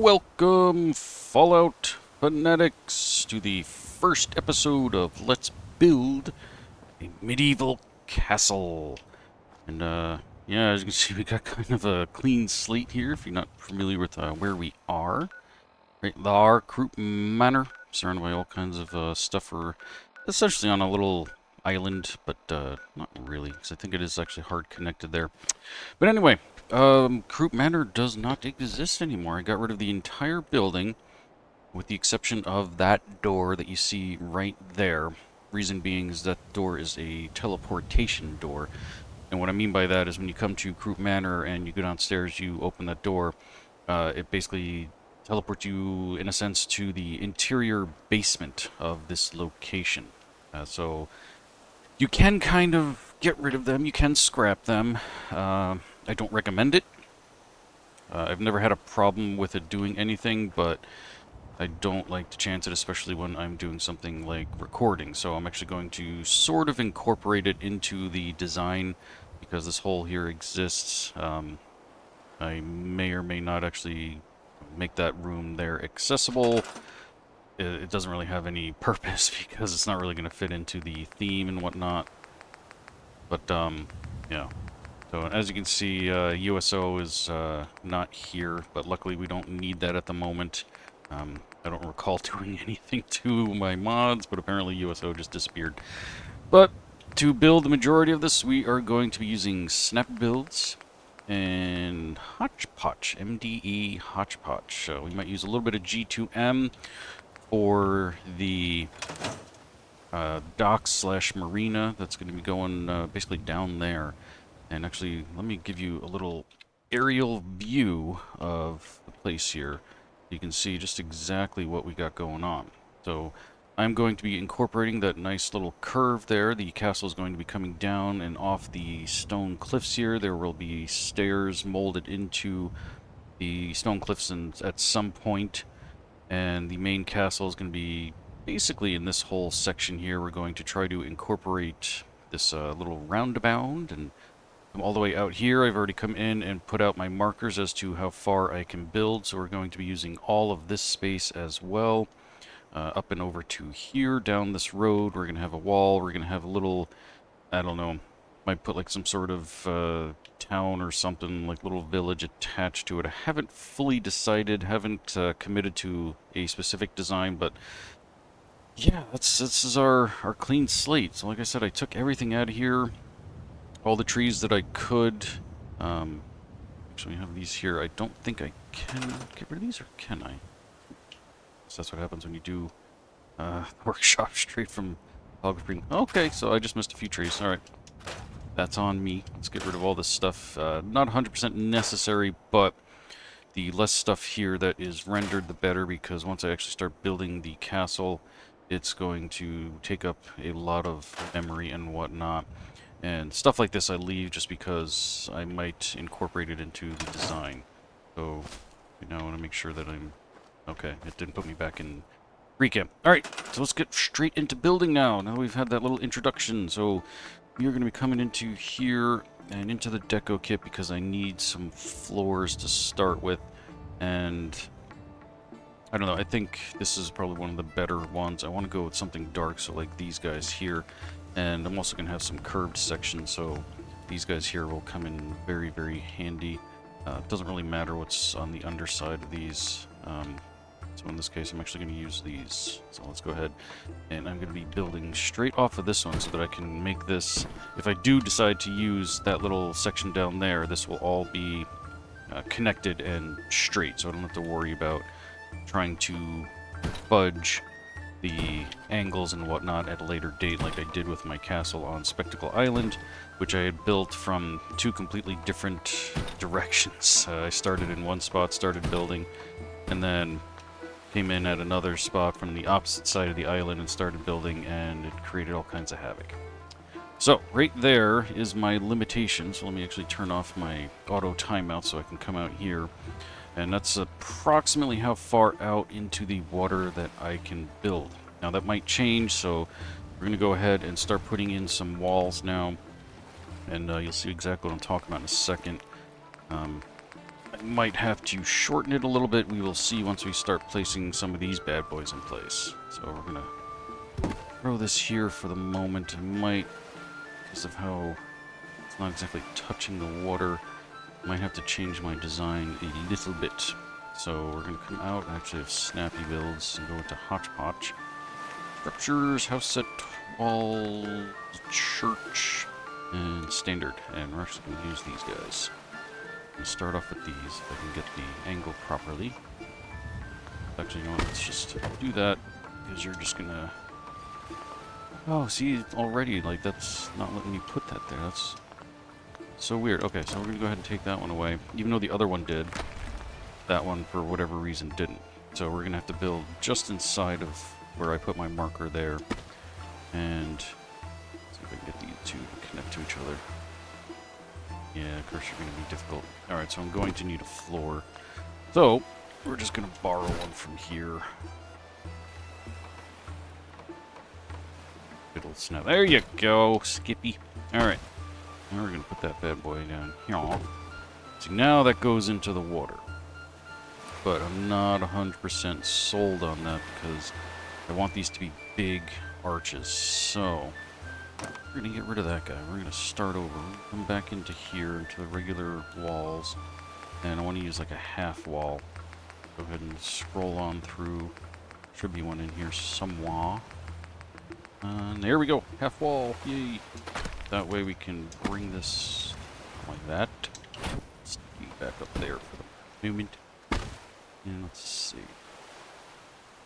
Welcome, Fallout fanatics, to the first episode of Let's Build a Medieval Castle. And, yeah, as you can see, we got kind of a clean slate here, if you're not familiar with where we are. Right, our Croup Manor, surrounded by all kinds of stuff. We're essentially on a little island, but not really, because I think it is actually hard connected there. But anyway, Croup Manor does not exist anymore. I got rid of the entire building, with the exception of that door that you see right there. Reason being is that door is a teleportation door. And what I mean by that is when you come to Croup Manor and you go downstairs, you open that door, it basically teleports you, in a sense, to the interior basement of this location. So you can kind of get rid of them, you can scrap them. I don't recommend it. I've never had a problem with it doing anything, but I don't like to chance it, especially when I'm doing something like recording. So I'm actually going to sort of incorporate it into the design, because this hole here exists. I may or may not actually make that room there accessible. It doesn't really have any purpose, because it's not really going to fit into the theme and whatnot. But, yeah. So as you can see, USO is not here, but luckily we don't need that at the moment. I don't recall doing anything to my mods, but apparently USO just disappeared. But to build the majority of this, we are going to be using Snap builds and Hodgepodge, MDE Hodgepodge. We might use a little bit of G2M for the dock/marina that's going to be going basically down there. And actually, let me give you a little aerial view of the place here. You can see just exactly what we got going on. So I'm going to be incorporating that nice little curve there. The castle is going to be coming down and off the stone cliffs here. There will be stairs molded into the stone cliffs at some point. And the main castle is going to be basically in this whole section here. We're going to try to incorporate this little roundabout, and all the way out here. I've already come in and put out my markers as to how far I can build, so we're going to be using all of this space as well. Up and over to here, down this road, we're going to have a wall, we're going to have a little, I don't know, might put like some sort of town or something, like little village attached to it. I haven't fully decided, haven't committed to a specific design, but yeah, this is our clean slate. So like I said, I took everything out of here. All the trees that I could. Actually, we have these here. I don't think I can get rid of these, or can I? So that's what happens when you do workshop straight from photography. Okay, so I just missed a few trees. All right, that's on me. Let's get rid of all this stuff. Not 100% necessary, but the less stuff here that is rendered, the better, because once I actually start building the castle, it's going to take up a lot of memory and whatnot. And stuff like this I leave just because I might incorporate it into the design. So, you know, I want to make sure that I'm... Okay, it didn't put me back in recap. Alright, so let's get straight into building now. Now we've had that little introduction. So, we are going to be coming into here and into the deco kit because I need some floors to start with. And I don't know, I think this is probably one of the better ones. I want to go with something dark, so like these guys here. And I'm also going to have some curved sections, so these guys here will come in very, very handy. It doesn't really matter what's on the underside of these. So in this case, I'm actually going to use these. So let's go ahead, and I'm going to be building straight off of this one so that I can make this... If I do decide to use that little section down there, this will all be connected and straight, so I don't have to worry about trying to fudge the angles and whatnot at a later date, like I did with my castle on Spectacle Island, which I had built from two completely different directions. I started in one spot, started building, and then came in at another spot from the opposite side of the island and started building, and it created all kinds of havoc. So, right there is my limitation, so let me actually turn off my auto timeout so I can come out here. And that's approximately how far out into the water that I can build. Now that might change, so we're going to go ahead and start putting in some walls now. And you'll see exactly what I'm talking about in a second. might have to shorten it a little bit. We will see once we start placing some of these bad boys in place. So we're going to throw this here for the moment. I might, because of how it's not exactly touching the water, I might have to change my design a little bit. So we're going to come out and actually have snappy builds and go into hodgepodge. Structures, house set, walls, church, and standard. And we're actually going to use these guys. I'm going to start off with these if I can get the angle properly. Actually, you know what, let's just do that, because you're just going to... Oh, see, already, like, that's not letting me put that there. That's so weird. Okay, so we're going to go ahead and take that one away, even though the other one did. That one, for whatever reason, didn't. So we're going to have to build just inside of where I put my marker there. And see if I can get these two to connect to each other. Yeah, of course you're going to be difficult. Alright, so I'm going to need a floor. So, we're just going to borrow one from here. Good old snap. There you go, Skippy. Alright. Now we're going to put that bad boy down here. See, now that goes into the water. But I'm not 100% sold on that because I want these to be big arches. So, we're going to get rid of that guy. We're going to start over. Come back into here, into the regular walls. And I want to use like a half wall. Go ahead and scroll on through. Should be one in here somewhere. And there we go. Half wall. Yay. That way we can bring this like that. Let's get back up there for the moment. And let's see.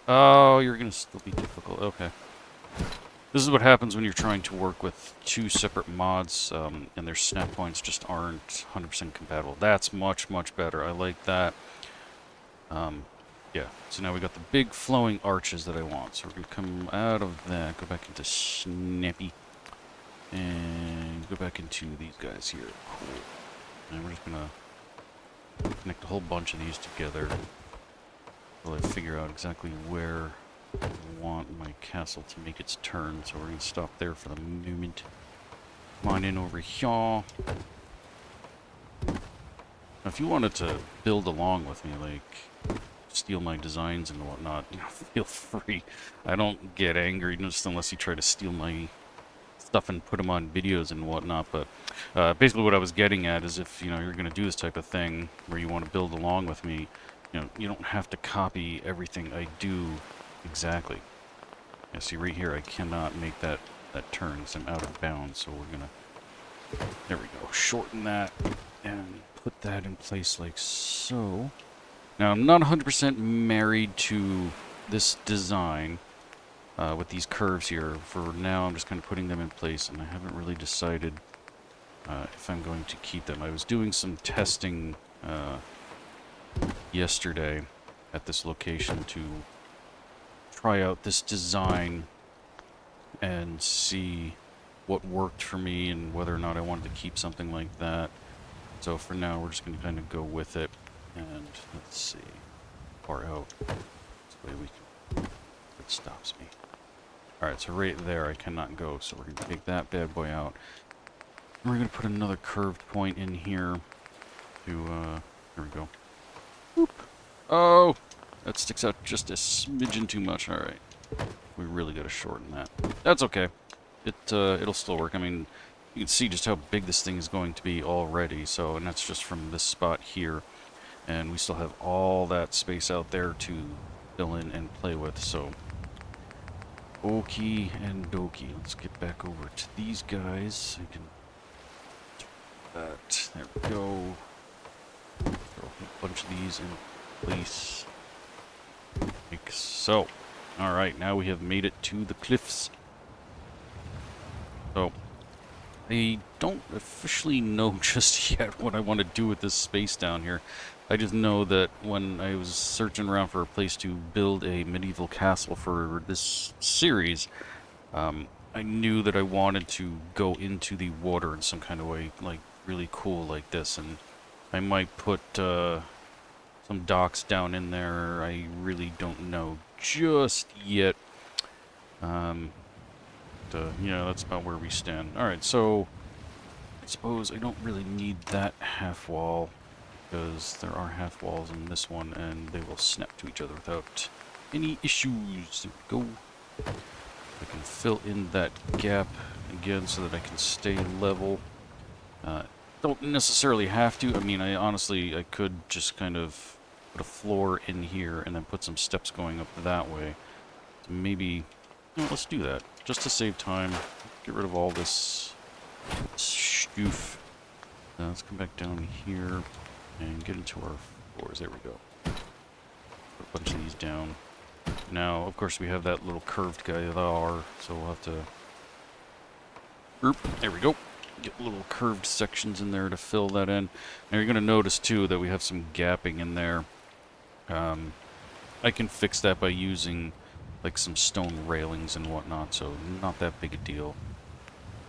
Oh, you're going to still be difficult. Okay. This is what happens when you're trying to work with two separate mods, and their snap points just aren't 100% compatible. That's much, much better. I like that. Yeah, so now we got the big flowing arches that I want. So we're going to come out of that, go back into Snappy, and go back into these guys here. Cool. And we're just going to connect a whole bunch of these together until I figure out exactly where I want my castle to make its turn, so we're going to stop there for the moment. Come on in over here. Now, if you wanted to build along with me, like, steal my designs and whatnot, you know, feel free. I don't get angry just unless you try to steal my stuff and put them on videos and whatnot, but basically what I was getting at is if, you know, you're going to do this type of thing where you want to build along with me, you know, you don't have to copy everything I do exactly. Yeah, see right here, I cannot make that turn because I'm out of bounds, so we're gonna, there we go, shorten that and put that in place like so. Now, I'm not 100% married to this design with these curves here. For now, I'm just kind of putting them in place, and I haven't really decided if I'm going to keep them. I was doing some testing yesterday at this location to try out this design and see what worked for me and whether or not I wanted to keep something like that. So for now, we're just going to kind of go with it. And let's see, far out. This way we can, it stops me. Alright, so right there I cannot go, so we're going to take that bad boy out. And we're going to put another curved point in here to, there we go. Whoop. Oh! That sticks out just a smidgen too much. Alright. We really got to shorten that. That's okay. It'll still work. I mean, you can see just how big this thing is going to be already. So, and that's just from this spot here. And we still have all that space out there to fill in and play with. So, okie and dokie. Let's get back over to these guys. I can do that. There we go. Throw a bunch of these in place. Like so. Alright, now we have made it to the cliffs. So, I don't officially know just yet what I want to do with this space down here. I just know that when I was searching around for a place to build a medieval castle for this series, I knew that I wanted to go into the water in some kind of way, like really cool like this, and I might put some docks down in there. I really don't know just yet. Yeah, that's about where we stand. Alright, so I suppose I don't really need that half wall. because there are half walls in this one, and they will snap to each other without any issues. There we go. I can fill in that gap again so that I can stay level. Don't necessarily have to. I mean, I could just kind of put a floor in here and then put some steps going up that way. So maybe, let's do that. Just to save time, get rid of all this stoof. Let's come back down here and get into our floors. There we go. Put a bunch of these down. Now, of course, we have that little curved guy there, so we'll have to... There we go. Get little curved sections in there to fill that in. Now, you're going to notice, too, that we have some gapping in there. I can fix that by using, like, some stone railings and whatnot, so not that big a deal.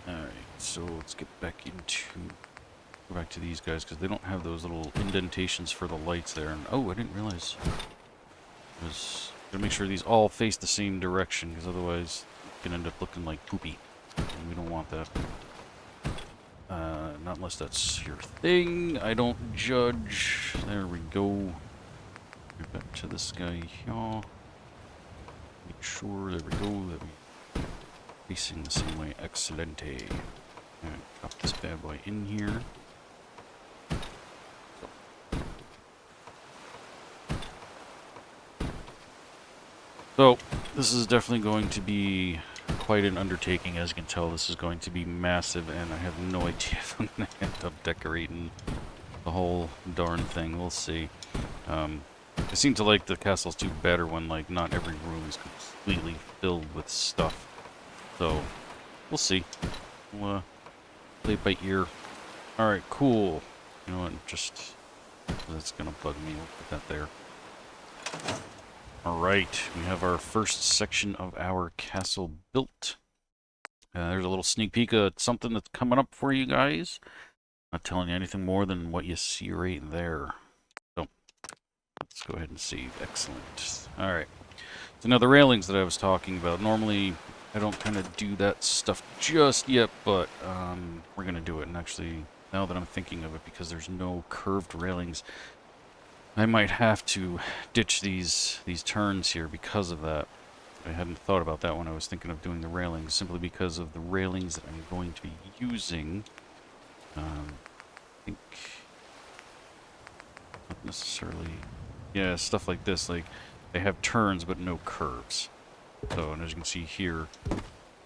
Alright, so let's get back into... Go back to these guys, because they don't have those little indentations for the lights there. And, oh, I didn't realize... Gotta make sure these all face the same direction, because otherwise it can end up looking like poopy. And we don't want that. Not unless that's your thing. I don't judge. There we go. Get back to this guy here. Make sure, there we go, that we're facing the same way. Excellente. Alright, drop this bad boy in here. So, this is definitely going to be quite an undertaking. As you can tell, this is going to be massive, and I have no idea if I'm going to end up decorating the whole darn thing. We'll see. I seem to like the Castles 2 better when, like, not every room is completely filled with stuff. So, we'll see. We'll play it by ear. Alright, cool. You know what, that's going to bug me. We'll put that there. Alright, we have our first section of our castle built. There's a little sneak peek at something that's coming up for you guys. Not telling you anything more than what you see right there. So, let's go ahead and save. Excellent. Alright. So now the railings that I was talking about. Normally, I don't kind of do that stuff just yet, but we're going to do it. And actually, now that I'm thinking of it, because there's no curved railings, I might have to ditch these turns here because of that. I hadn't thought about that when I was thinking of doing the railings, simply because of the railings that I'm going to be using. I think not necessarily, yeah, stuff like this. Like they have turns but no curves. So, and as you can see here,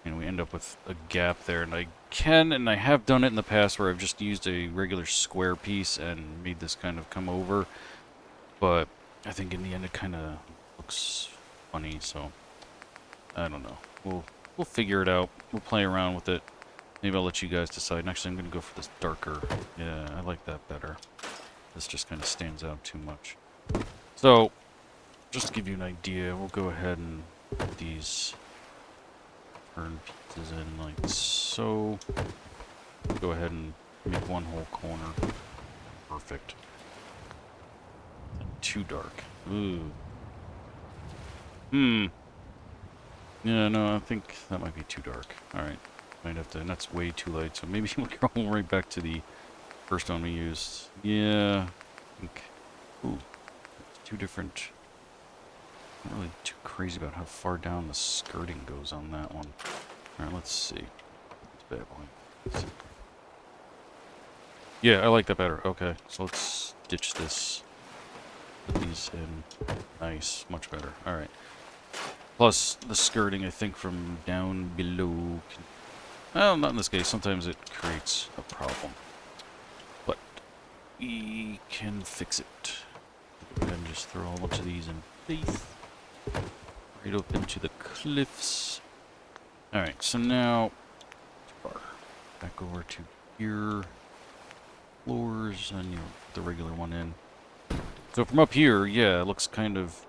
we end up with a gap there. And I have done it in the past where I've just used a regular square piece and made this kind of come over. But I think in the end it kind of looks funny, so I don't know. We'll figure it out. We'll play around with it. Maybe I'll let you guys decide. And actually, I'm going to go for this darker. Yeah, I like that better. This just kind of stands out too much. So, just to give you an idea, we'll go ahead and put these turn pieces in like so. Go ahead and make one whole corner. Perfect. Too dark. Ooh. Yeah, no, I think that might be too dark. Alright. Might have to, and that's way too light, so maybe we'll go right back to the first one we used. Yeah. I think. Ooh. Two different. Not really too crazy about how far down the skirting goes on that one. Alright, let's see. It's bad boy. Yeah, I like that better. Okay, so let's ditch this. Put these in. Nice. Much better. Alright. Plus, the skirting, I think, from down below can... Well, not in this case. Sometimes it creates a problem. But we can fix it. Go ahead and just throw a whole bunch of these in place. Right up into the cliffs. Alright, so now... Back over to here. Floors, and the regular one in. So from up here, yeah, it looks kind of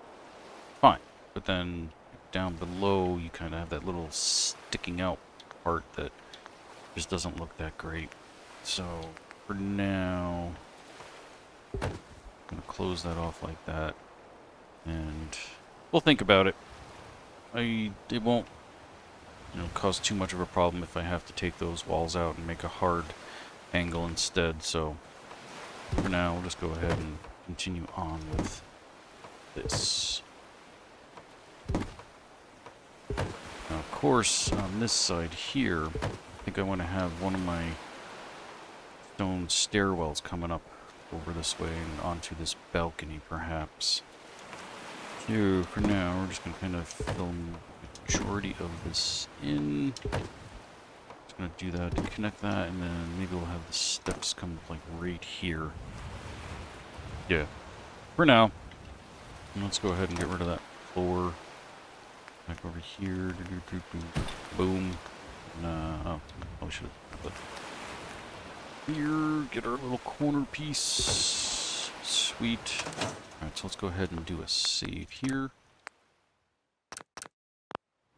fine. But then down below, you kind of have that little sticking out part that just doesn't look that great. So for now, I'm going to close that off like that. And we'll think about it. It won't cause too much of a problem if I have to take those walls out and make a hard angle instead. So for now, we'll just go ahead and continue on with this. Now, of course, on this side here, I think I want to have one of my stone stairwells coming up over this way and onto this balcony, perhaps. So, for now, we're just going to kind of fill the majority of this in. Just going to do that to connect that, and then maybe we'll have the steps come, like, right here. Yeah. For now. Let's go ahead and get rid of that floor. Back over here. Boom. Oh, I should have put here. Get our little corner piece. Sweet. Alright, so let's go ahead and do a save here.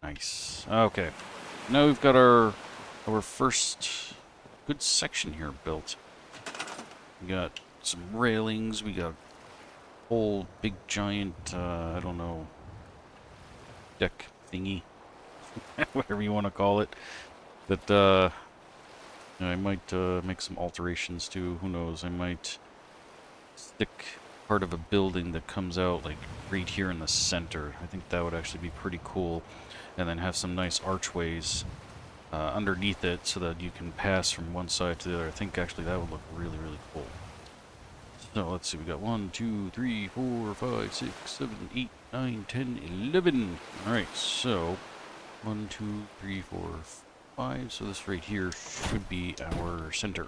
Nice. Okay. Now we've got our first good section here built. We got some railings. We got a whole big giant, I don't know, deck thingy. Whatever you want to call it. That, I might make some alterations to. Who knows? I might stick part of a building that comes out like right here in the center. I think that would actually be pretty cool. And then have some nice archways underneath it so that you can pass from one side to the other. I think actually that would look really, really cool. So let's see, we got 1, 2, 3, 4, 5, 6, 7, 8, 9, 10, 11. Alright, so 1, 2, 3, 4, 5. So this right here should be our center.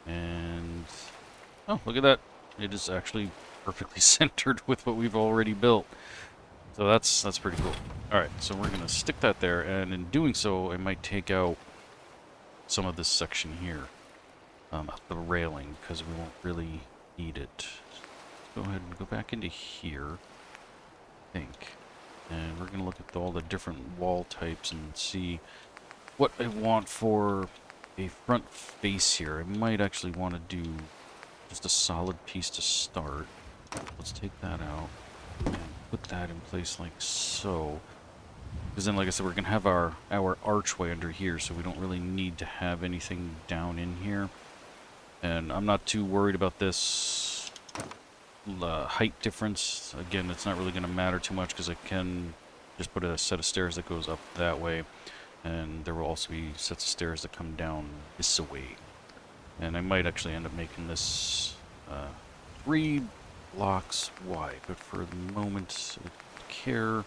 And oh, look at that. It is actually perfectly centered with what we've already built. So that's pretty cool. Alright, so we're going to stick that there, and in doing so, I might take out some of this section here. The railing, because we won't really need it. Go ahead and go back into here, I think. And we're going to look at all the different wall types and see what I want for a front face here. I might actually want to do just a solid piece to start. Let's take that out and put that in place like so. Because then, like I said, we're going to have our archway under here, so we don't really need to have anything down in here. And I'm not too worried about this height difference. Again, it's not really going to matter too much because I can just put a set of stairs that goes up that way. And there will also be sets of stairs that come down this way. And I might actually end up making this 3 blocks wide. But for the moment, I don't care.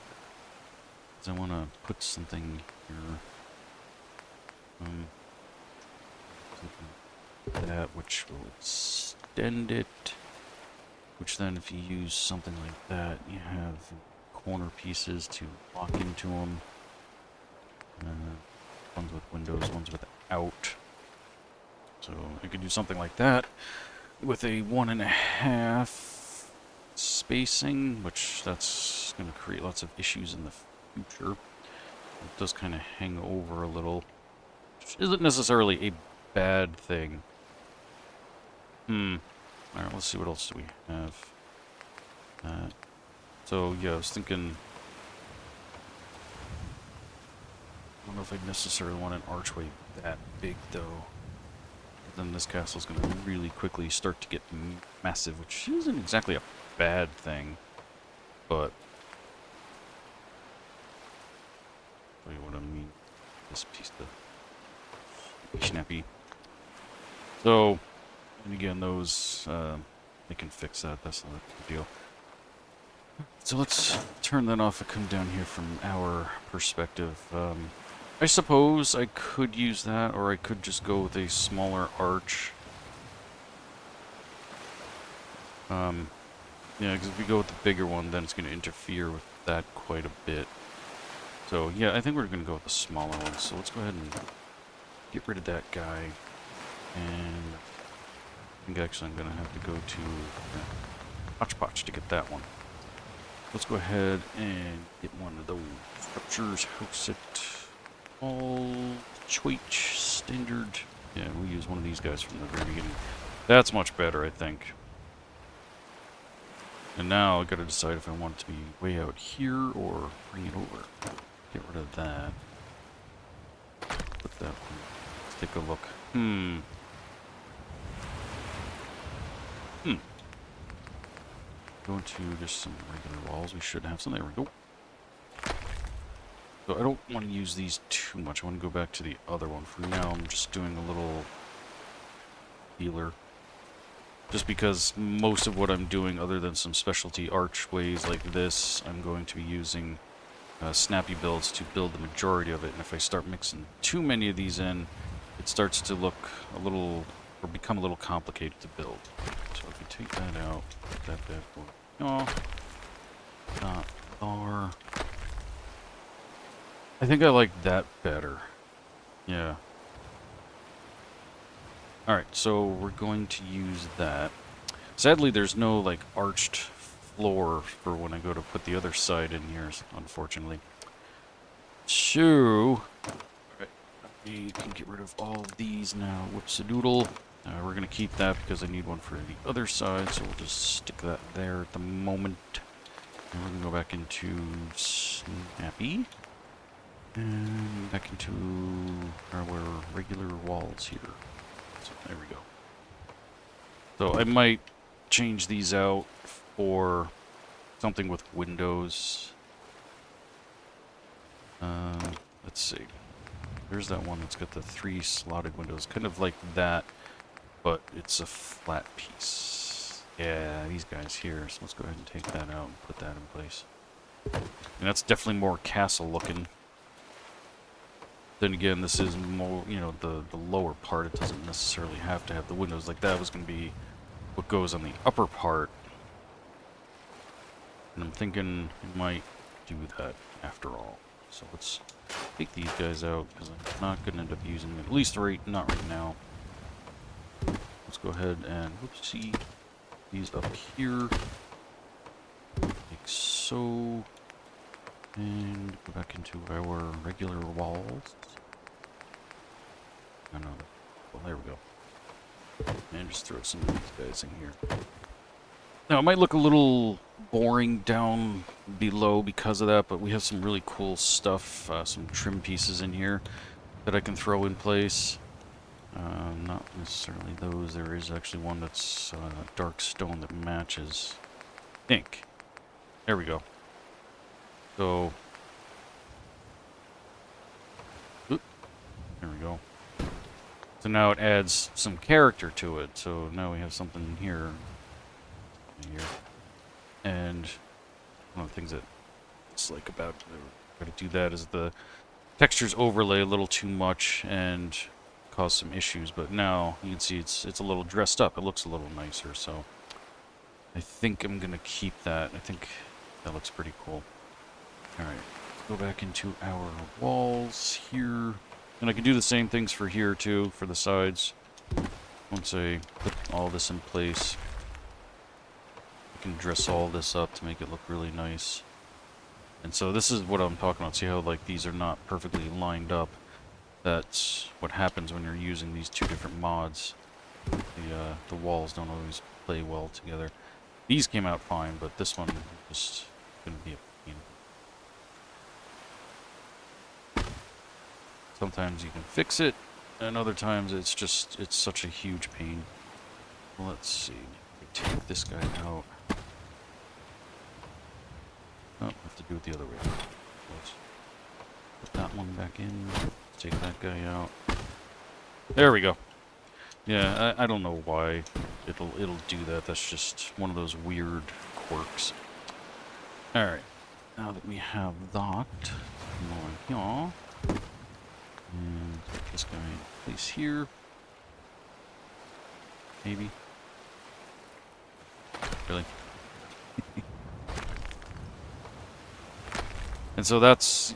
Because I want to put something here. Something that which will extend it. Which then, if you use something like that, you have corner pieces to lock into them. Ones with windows, ones without. So I could do something like that with a 1.5 spacing, which that's going to create lots of issues in the future. It does kind of hang over a little, which isn't necessarily a bad thing. Alright, let's see what else do we have. So yeah, I was thinking, I don't know if I necessarily want an archway that big though. But then this castle's going to really quickly start to get massive, which isn't exactly a bad thing. But I'll tell you what I mean. This piece of snappy. So, and again, those they can fix that. That's not a big deal. So let's turn that off and come down here from our perspective. I suppose I could use that, or I could just go with a smaller arch. Yeah, because if we go with the bigger one, then it's going to interfere with that quite a bit. So yeah, I think we're going to go with the smaller one. So let's go ahead and get rid of that guy. And I think actually I'm going to have to go to Hodgepodge to get that one. Let's go ahead and get one of those structures. Housekit. All choich standard. Yeah, we'll use one of these guys from the very beginning. That's much better, I think. And now I gotta decide if I want it to be way out here or bring it over. Get rid of that. Put that one. Let's take a look. Go into just some regular walls. We should have some. There we go. So I don't want to use these too much. I want to go back to the other one. For now, I'm just doing a little feeler. Just because most of what I'm doing, other than some specialty archways like this, I'm going to be using snappy builds to build the majority of it. And if I start mixing too many of these in, it starts to look a little, or become a little complicated to build. So if we take that out, put that bad boy off, not there. I think I like that better. Yeah. Alright, so we're going to use that. Sadly, there's no, like, arched floor for when I go to put the other side in here, unfortunately. So, alright, we can get rid of all of these now. Whoops-a-doodle. We're going to keep that because I need one for the other side, so we'll just stick that there at the moment. And we're going to go back into Snappy. And back into our regular walls here. So there we go. So I might change these out for something with windows. Let's see. There's that one that's got the 3 slotted windows. Kind of like that, but it's a flat piece. Yeah, these guys here. So let's go ahead and take that out and put that in place. And that's definitely more castle looking. Then again, this is more, you know, the lower part. It doesn't necessarily have to have the windows. Like that was going to be what goes on the upper part. And I'm thinking I might do that after all. So let's take these guys out because I'm not going to end up using them, at least not right now. Let's go ahead and see these up here. Like so. And go back into our regular walls. Oh, no. Well, there we go. And just throw some of these guys in here. Now, it might look a little boring down below because of that, but we have some really cool stuff, some trim pieces in here that I can throw in place. Not necessarily those. There is actually one that's dark stone that matches pink. There we go. So, there we go. So now it adds some character to it. So now we have something here, and one of the things that it's like about try to do that is the textures overlay a little too much and cause some issues. But now you can see it's a little dressed up. It looks a little nicer. So I think I'm gonna keep that. I think that looks pretty cool. Alright, go back into our walls here. And I can do the same things for here too, for the sides. Once I put all this in place, I can dress all this up to make it look really nice. And so this is what I'm talking about. See how like these are not perfectly lined up? That's what happens when you're using these two different mods. The walls don't always play well together. These came out fine, but this one just couldn't be a pain. Sometimes you can fix it, and other times it's such a huge pain. Let's see. Take this guy out. Oh, I have to do it the other way. Let's put that one back in. Take that guy out. There we go. Yeah, I don't know why it'll do that. That's just one of those weird quirks. All right. Now that we have that, come on here. And put this guy in place here. Maybe. Really? And so that's,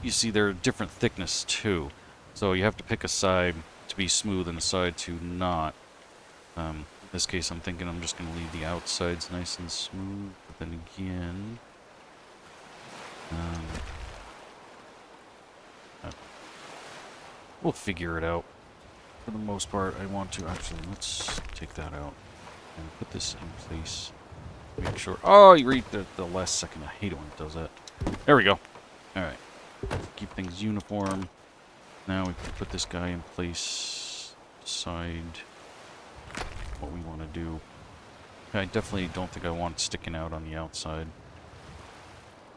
you see, they're different thickness too. So you have to pick a side to be smooth and a side to not. In this case, I'm thinking I'm just going to leave the outsides nice and smooth. But then again, we'll figure it out. For the most part, I want to actually, let's take that out and put this in place. Make sure. Oh, you read the last second. I hate it when it does that. There we go. Alright. Keep things uniform. Now we can put this guy in place. Decide what we want to do. I definitely don't think I want it sticking out on the outside.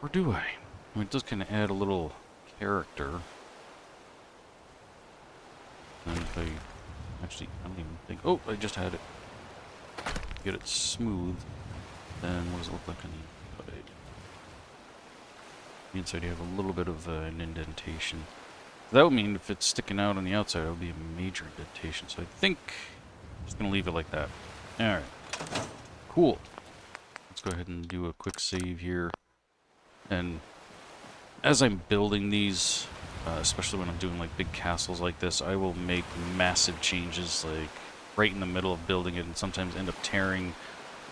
Or do I? I mean, it does kind of add a little character. And if I actually, I don't even think, oh, I just had it. Get it smooth. Then what does it look like on the inside? The inside you have a little bit of an indentation. That would mean if it's sticking out on the outside, it would be a major indentation. So I think I'm just going to leave it like that. Alright. Cool. Let's go ahead and do a quick save here. And as I'm building these, especially when I'm doing like big castles like this, I will make massive changes like right in the middle of building it and sometimes end up tearing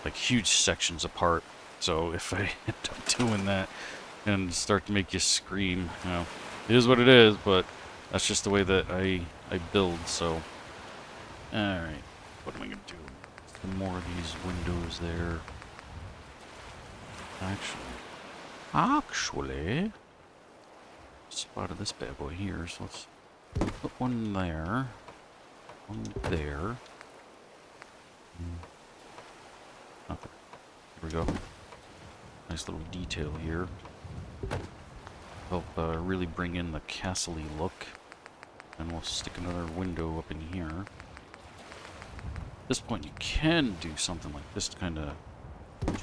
like huge sections apart. So if I end up doing that and start to make you scream, you know, it is what it is, but that's just the way that I build, so. Alright, what am I going to do? Some more of these windows there. Actually, spotted this bad boy here, so let's put one there. One there. Okay, here we go. Nice little detail here. Help really bring in the castle-y look. And we'll stick another window up in here. At this point, you can do something like this to kind of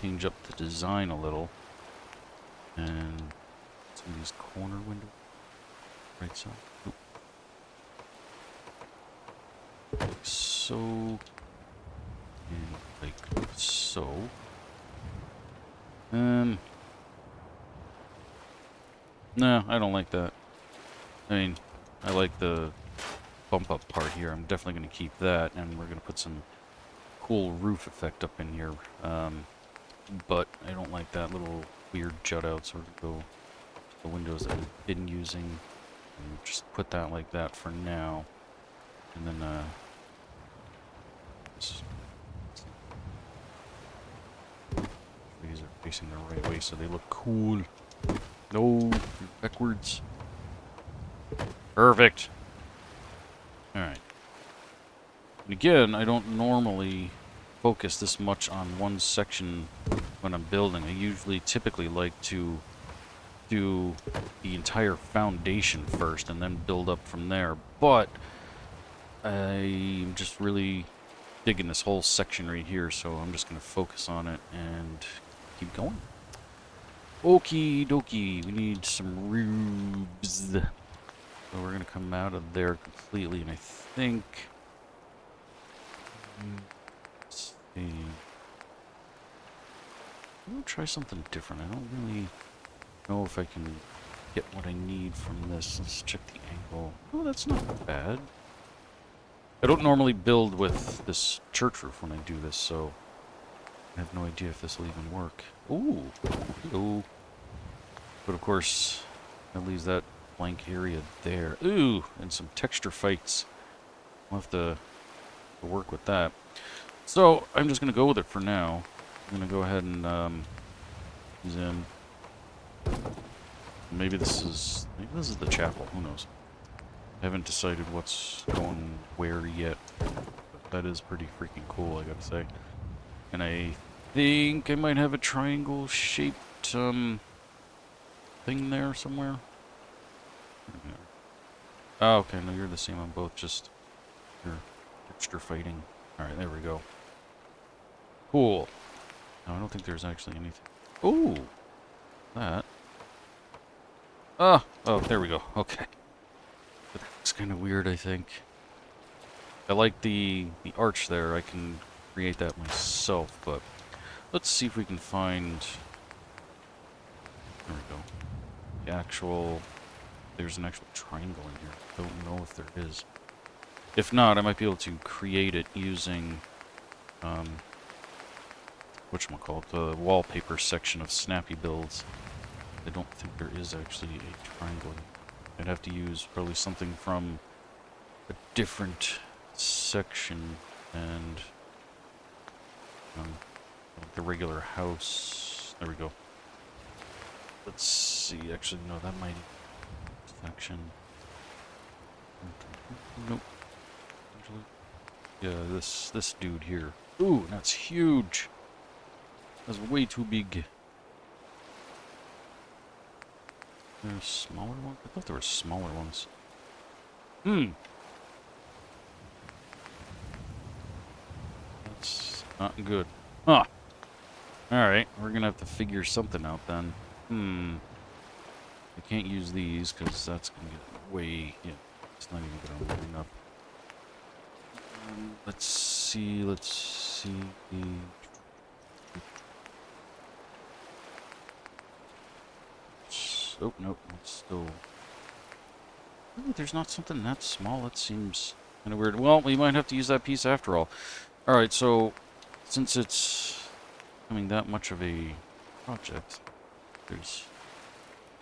change up the design a little. And some of these corner windows. Right side. Oop. Like so. And like so. No, I don't like that. I mean, I like the bump up part here. I'm definitely going to keep that, and we're going to put some cool roof effect up in here. But I don't like that little weird jut out, so we're going to go to the windows that we've been using. And just put that like that for now. And then, these are facing the right way, so they look cool. No, backwards. Perfect. Alright. And again, I don't normally focus this much on one section when I'm building. I usually typically like to do the entire foundation first and then build up from there. But I'm just really digging this whole section right here, so I'm just going to focus on it and keep going. Okie dokie, we need some roofs. So we're going to come out of there completely, and I think... Let's see... I'm going to try something different. I don't really know if I can get what I need from this. Let's check the angle. Oh, that's not bad. I don't normally build with this church roof when I do this, so I have no idea if this will even work. Ooh, hello. But of course, that leaves that blank area there. Ooh, and some texture fights. We'll have to work with that. So, I'm just going to go with it for now. I'm going to go ahead and zoom. Maybe this is the chapel. Who knows? I haven't decided what's going where yet. But that is pretty freaking cool, I gotta say. And I think I might have a triangle-shaped thing there somewhere. Oh, okay. No, you're the same on both. Just you're texture fighting. All right, there we go. Cool. No, I don't think there's actually anything. Ooh, that. Oh, there we go. Okay. But that's kind of weird, I think. I like the arch there. I can create that myself, but let's see if we can find... There we go. The actual... There's an actual triangle in here. Don't know if there is. If not, I might be able to create it using... whatchamacallit, the wallpaper section of Snappy builds. I don't think there is actually a triangle. I'd have to use probably something from a different section and the regular house. There we go. Let's see. Actually, no, that might section. Nope. Actually, yeah, this dude here. Ooh, that's huge. That's way too big. There's smaller ones? I thought there were smaller ones. That's not good. Huh. Alright, we're gonna have to figure something out then. I can't use these because that's gonna get way... Yeah, it's not even gonna line up. Let's see. Oh, nope, it's still... Ooh, there's not something that small. That seems kind of weird. Well, we might have to use that piece after all. Alright, so since it's becoming that much of a project, there's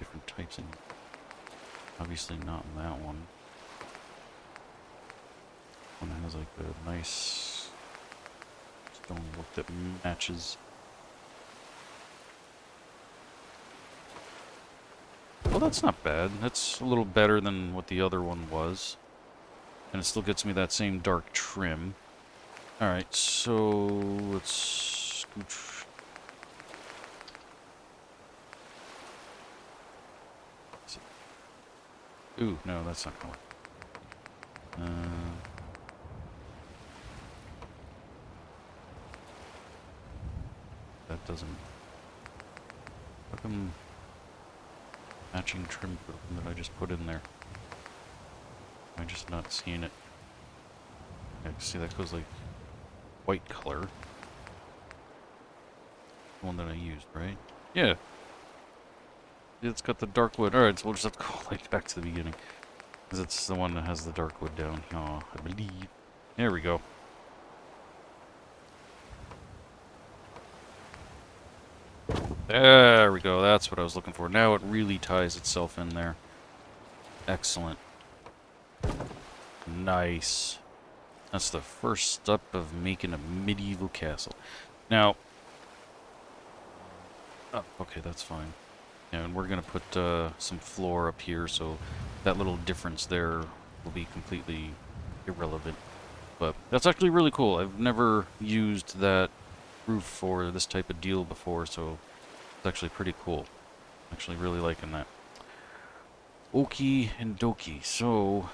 different types in here. Obviously not in that one. One that has like a nice stone look that matches. Well, that's not bad. That's a little better than what the other one was. And it still gets me that same dark trim. Alright, so let's scooch. Ooh, no, that's not gonna work. That doesn't... How come matching trim for the one that I just put in there? Am I just not seeing it? I can see that goes like white color. The one that I used, right? Yeah. It's got the dark wood. Alright, so we'll just have to go like back to the beginning. Because it's the one that has the dark wood down here, I believe. There we go. There we go. That's what I was looking for. Now it really ties itself in there. Excellent. Nice. That's the first step of making a medieval castle. Now... Oh, okay, that's fine. Yeah, and we're going to put some floor up here, so that little difference there will be completely irrelevant. But that's actually really cool. I've never used that roof for this type of deal before, so it's actually pretty cool. Actually really liking that. Okie and dokie. So,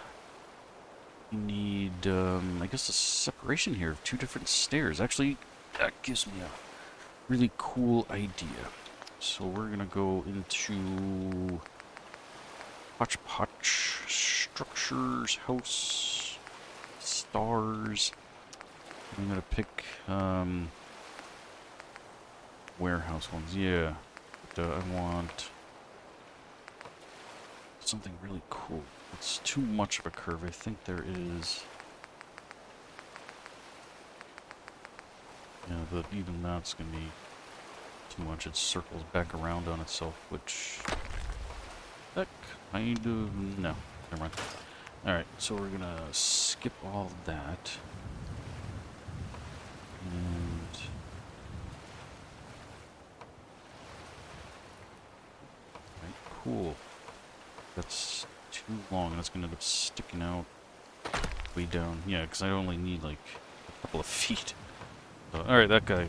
we need, I guess, a separation here of two different stairs. Actually, that gives me a really cool idea. So we're gonna go into Hodgepodge Structures, House, Stars. I'm gonna pick warehouse ones. Yeah, but, I want something really cool. It's too much of a curve. I think there is. Yeah, but even that's gonna be too much. It circles back around on itself, which that kind of no. Never mind. All right, so we're gonna skip all that, and right, cool. That's too long. That's gonna end up sticking out way down. Yeah, because I only need like a couple of feet. Alright, that guy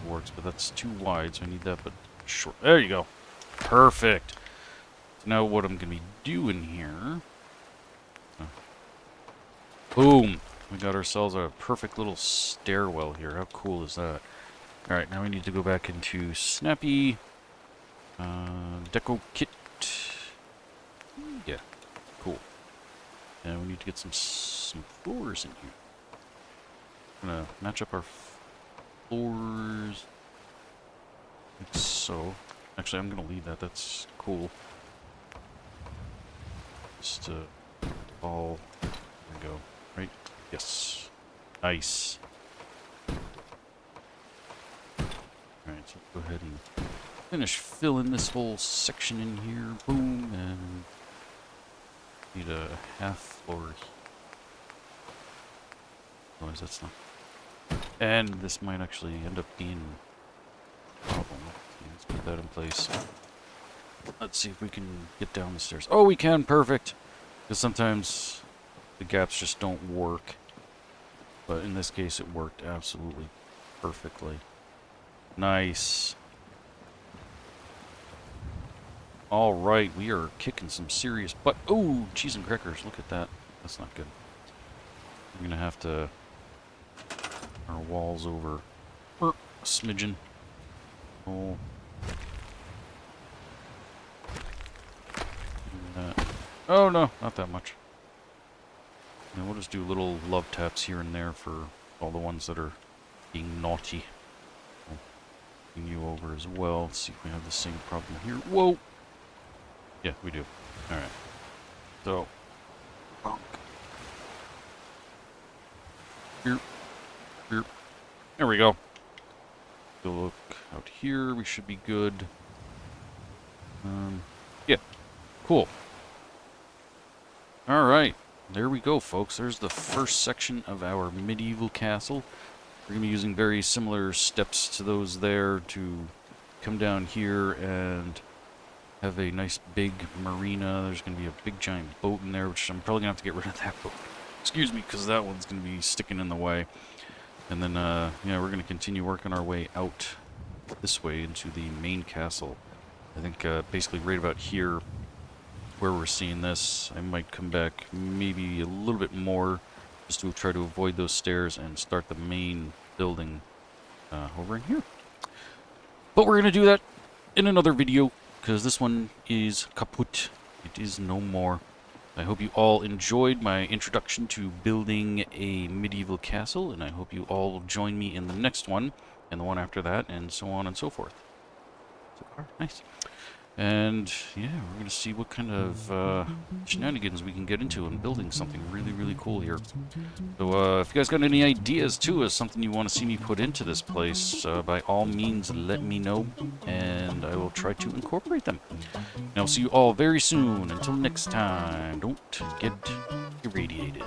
works, but that's too wide, so I need that, but short. There you go. Perfect. So now what I'm going to be doing here... Boom! We got ourselves a perfect little stairwell here. How cool is that? Alright, now we need to go back into Snappy... Deco Kit. Yeah, cool. And we need to get some floors in here. I'm going to match up our floors, like so. Actually, I'm gonna leave that. That's cool. Just all. There we go. Right? Yes. Nice. Alright, so go ahead and finish filling this whole section in here. Boom, and need a half floor. Otherwise, that's not. And this might actually end up being a problem. Let's put that in place. Let's see if we can get down the stairs. Oh, we can! Perfect! Because sometimes the gaps just don't work. But in this case, it worked absolutely perfectly. Nice. All right, we are kicking some serious butt. Oh, cheese and crackers. Look at that. That's not good. We're gonna have to our walls over a smidgen. Oh. Oh no, not that much. And we'll just do little love taps here and there for all the ones that are being naughty. I'll bring you over as well. Let's see if we have the same problem here. Whoa! Yeah, we do. Alright. So, bonk. Here. Here. There we go. Go look out here. We should be good. Yeah. Cool. Alright. There we go, folks. There's the first section of our medieval castle. We're going to be using very similar steps to those there to come down here and have a nice big marina. There's going to be a big giant boat in there, which I'm probably going to have to get rid of that boat. Excuse me, because that one's going to be sticking in the way. And then, yeah, we're going to continue working our way out this way into the main castle. I think basically right about here where we're seeing this, I might come back maybe a little bit more just to try to avoid those stairs and start the main building over in here. But we're going to do that in another video because this one is kaput. It is no more. I hope you all enjoyed my introduction to building a medieval castle, and I hope you all will join me in the next one, and the one after that, and so on and so forth. So far, nice. And, yeah, we're going to see what kind of shenanigans we can get into in building something really, really cool here. So, if you guys got any ideas, too, as something you want to see me put into this place, by all means, let me know, and I will try to incorporate them. And I'll see you all very soon. Until next time, don't get irradiated.